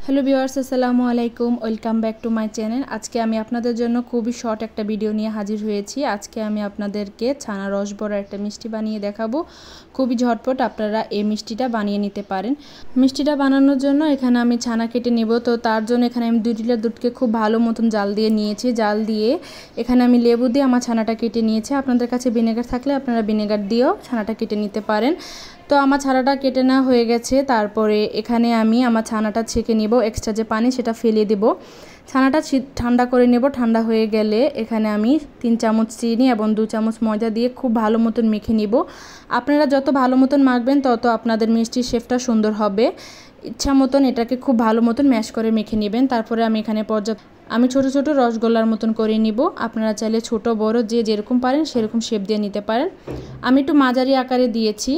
Hello viewers, আসসালামু আলাইকুম। Welcome back to my channel. আজকে আমি আপনাদের জন্য খুবই শর্ট একটা ভিডিও নিয়ে হাজির হয়েছি। আজকে আমি আপনাদেরকে ছানা রস ভরা একটা মিষ্টি বানিয়ে দেখাবো। খুবই ঝটপট আপনারা এই মিষ্টিটা বানিয়ে নিতে পারেন। মিষ্টিটা বানানোর জন্য এখানে আমি ছানা কেটে নেব। তো তার জন্য এখানে আমি 2 লিটার দুধকে খুব ভালো মতন জাল দিয়ে নিয়েছি। জাল দিয়ে এখানে আমি লেবু দিয়ে আমার ছানাটা কেটে নিয়েছি। আপনাদের কাছে ভিনেগার থাকলে আপনারা ভিনেগার দিয়েও ছানাটা কেটে নিতে পারেন। তো আমার ছানাটা কেটে নেওয়া হয়ে গেছে। তারপরে এখানে আমি আমার ছানাটা ছেঁকে নেব, এক্সট্রা যে পানি সেটা ফেলে দেব। ছানাটা ঠান্ডা করে নেব। ঠান্ডা হয়ে গেলে এখানে আমি 3 চামচ চিনি এবং 2 চামচ ময়দা দিয়ে খুব ভালো মতন মেখে নেব। আপনারা যত ভালো মতন মাখবেন তত আপনাদের মিষ্টির শেপটা সুন্দর হবে। ইচ্ছা মতন এটাকে খুব ভালো মতন ম্যাশ করে মেখে নেবেন। তারপরে আমি এখানে আমি ছোট ছোট রসগোল্লার মতন করে নিব। আপনারা চাইলে ছোট বড় যে যেরকম পারেন সেরকম শেপ দিয়ে নিতে পারেন। আমি একটু মাঝারি আকারে দিয়েছি।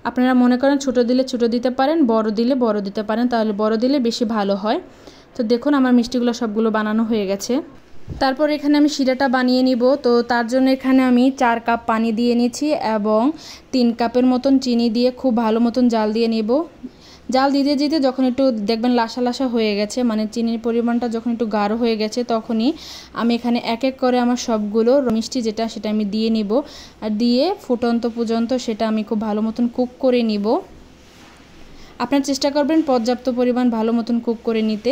আপনারা মনে করেন ছোট দিলে ছোট দিতে পারেন, বড় দিলে বড় দিতে পারেন, তাহলে বড় দিলে বেশি ভালো হয়। তো দেখুন আমার মিষ্টিগুলো সবগুলো বানানো হয়ে গেছে। তারপর এখানে আমি শিরাটা বানিয়ে নিব। তো তার জন্য এখানে আমি 4 কাপ পানি দিয়ে নিয়েছি এবং 3 কাপের মতন চিনি দিয়ে খুব ভালো মতন জাল দিয়ে নেব। জাল দিতে দিতে যখন একটু দেখবেন লাসা লাসা হয়ে গেছে, মানে চিনির পরিমাণটা যখন একটু গাঢ় হয়ে গেছে, তখনই আমি এখানে এক এক করে আমার সবগুলো মিষ্টি সেটা আমি দিয়ে নিব। আর দিয়ে ফুটন্ত পর্যন্ত সেটা আমি খুব ভালো মতন কুক করে নিব। আপনার চেষ্টা করবেন পর্যাপ্ত পরিমাণ ভালো মতন কুক করে নিতে।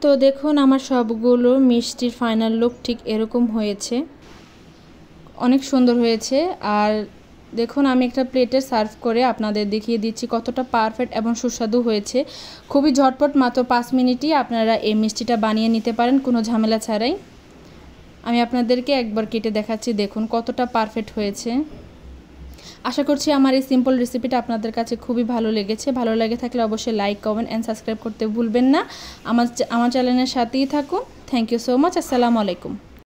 তো দেখুন আমার সবগুলো মিষ্টির ফাইনাল লুক ঠিক এরকম হয়েছে, অনেক সুন্দর হয়েছে। আর দেখুন আমি একটা প্লেটে সার্ভ করে আপনাদের দেখিয়ে দিচ্ছি কতটা পারফেক্ট এবং সুস্বাদু হয়েছে। খুবই ঝটপট, মাত্র 5 মিনিটই আপনারা এই মিষ্টিটা বানিয়ে নিতে পারেন কোনো ঝামেলা ছাড়াই। আমি আপনাদেরকে একবার কেটে দেখাচ্ছি, দেখুন কতটা পারফেক্ট হয়েছে। আশা করছি আমার এই সিম্পল রেসিপিটা আপনাদের কাছে খুবই ভালো লেগেছে। ভালো লেগে থাকলে অবশ্যই লাইক, কমেন্ট অ্যান্ড সাবস্ক্রাইব করতে ভুলবেন না। আমার চ্যানেলের সাথেই থাকুন। Thank you so much. আসসালামু আলাইকুম।